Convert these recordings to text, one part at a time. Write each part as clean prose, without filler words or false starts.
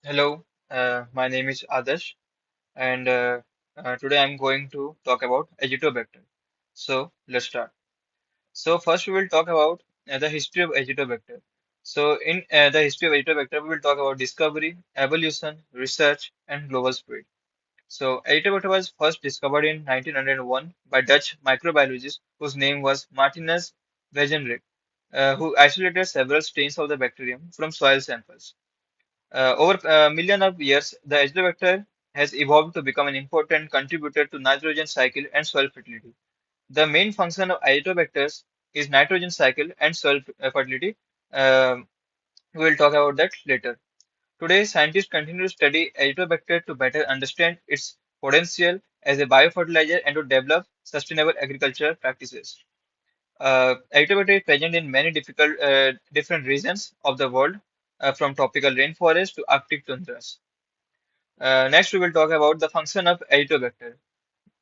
Hello, my name is Adarsh, and today I'm going to talk about Azotobacter. So let's start. So first we will talk about the history of Azotobacter. So in the history of Azotobacter, we will talk about discovery, evolution, research, and global spread. So Azotobacter was first discovered in 1901 by Dutch microbiologist whose name was Martinus Wegenrich, who isolated several strains of the bacterium from soil samples. Over a million of years, the Azotobacter has evolved to become an important contributor to nitrogen cycle and soil fertility. The main function of Azotobacters is nitrogen cycle and soil fertility. Um, we will talk about that later. Today, scientists continue to study Azotobacter to better understand its potential as a biofertilizer and to develop sustainable agricultural practices. Azotobacter is present in many different regions of the world, from tropical rainforests to Arctic tundras. Next, we will talk about the function of Azotobacter.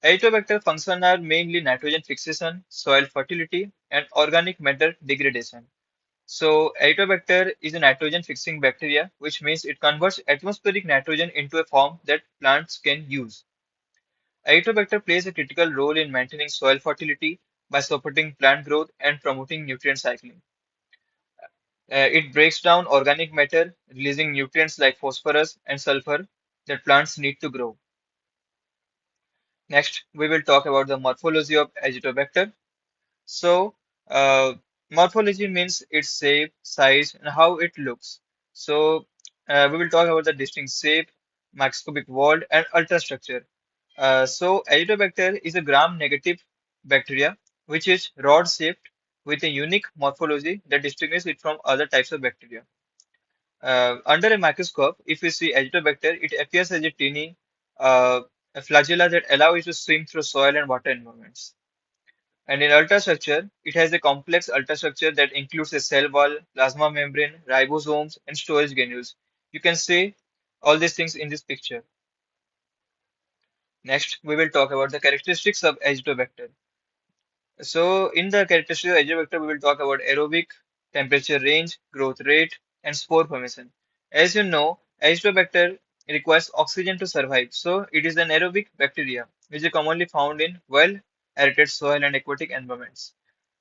Azotobacter function are mainly nitrogen fixation, soil fertility, and organic matter degradation. So, Azotobacter is a nitrogen fixing bacteria, which means it converts atmospheric nitrogen into a form that plants can use. Azotobacter plays a critical role in maintaining soil fertility by supporting plant growth and promoting nutrient cycling. It breaks down organic matter, releasing nutrients like phosphorus and sulfur that plants need to grow. Next, we will talk about the morphology of Azotobacter. So, uh, morphology means its shape, size, and how it looks. So, we will talk about the distinct shape, microscopic wall, and ultrastructure. So, Azotobacter is a gram-negative bacteria, which is rod-shaped with a unique morphology that distinguishes it from other types of bacteria. Under a microscope, if we see Azotobacter, it appears as a teeny a flagella that allow it to swim through soil and water environments. And in ultrastructure, it has a complex ultrastructure that includes a cell wall, plasma membrane, ribosomes, and storage granules. You can see all these things in this picture. Next, we will talk about the characteristics of Azotobacter. So, in the characteristics of Azotobacter, we will talk about aerobic, temperature range, growth rate, and spore formation. As you know, Azotobacter requires oxygen to survive, so it is an aerobic bacteria, which is commonly found in well-aerated soil and aquatic environments.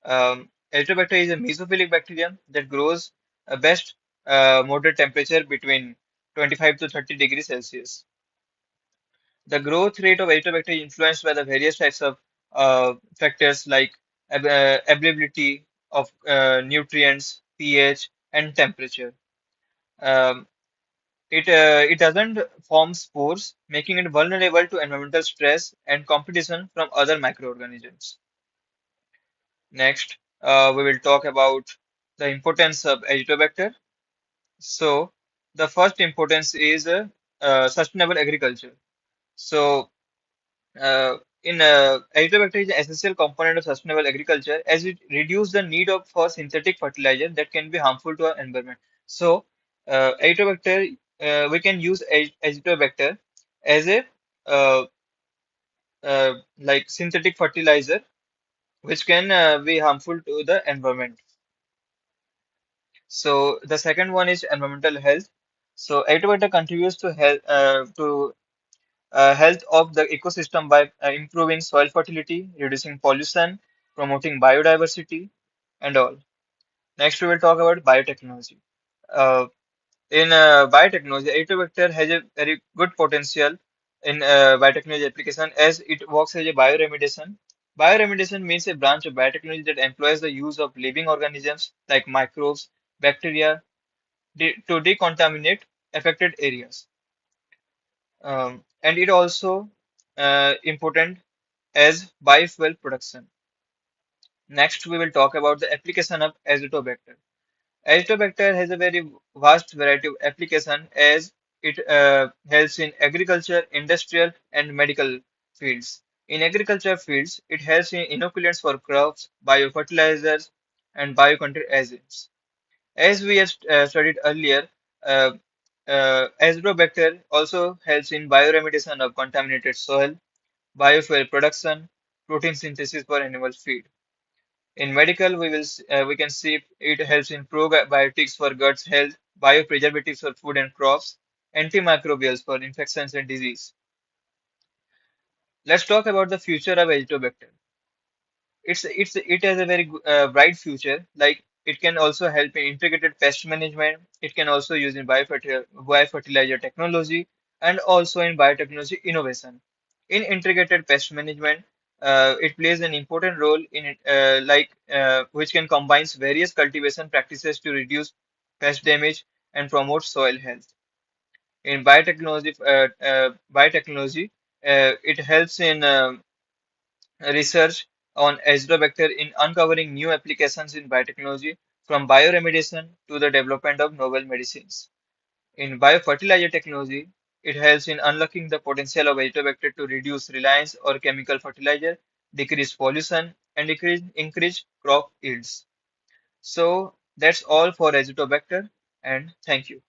Azotobacter is a mesophilic bacterium that grows best moderate temperature between 25 to 30 degrees Celsius. The growth rate of Azotobacter is influenced by the various types of factors like availability of nutrients, pH, and temperature. Um, it doesn't form spores, making it vulnerable to environmental stress and competition from other microorganisms. Next, we will talk about the importance of Azotobacter. So, the first importance is sustainable agriculture. So, Azotobacter is an essential component of sustainable agriculture as it reduces the need of for synthetic fertilizer that can be harmful to our environment. So, Azotobacter, we can use Azotobacter as a uh, like synthetic fertilizer, which can be harmful to the environment. So, the second one is environmental health. So, Azotobacter contributes to health of the ecosystem by improving soil fertility, reducing pollution, promoting biodiversity, and all. Next, we will talk about biotechnology. Uh, in biotechnology, Azotobacter has a very good potential in biotechnology application as it works as a bioremediation. Bioremediation means a branch of biotechnology that employs the use of living organisms like microbes, bacteria, to decontaminate affected areas. And it also important as biofuel production. Next, we will talk about the application of Azotobacter. Azotobacter has a very vast variety of application as it helps in agriculture, industrial, and medical fields. In agriculture fields, it helps in inoculants for crops, biofertilizers, and biocontrol agents. As we have studied earlier, uh, Azotobacter also helps in bioremediation of contaminated soil, biofuel production, protein synthesis for animal feed. In medical, we can see it helps improve biotics for gut health, biopreservatives for food and crops. antimicrobials for infections and disease. Let's talk about the future of Azotobacter. It has a very bright future. Like it can also help in integrated pest management. It can also use in biofertilizer technology and also in biotechnology innovation. In integrated pest management, it plays an important role in it, which can combine various cultivation practices to reduce pest damage and promote soil health. In biotechnology, it helps in research on Azotobacter in uncovering new applications in biotechnology, from bioremediation to the development of novel medicines. In biofertilizer technology, it helps in unlocking the potential of Azotobacter to reduce reliance on chemical fertilizer, decrease pollution, and increase crop yields. So that's all for Azotobacter, and thank you.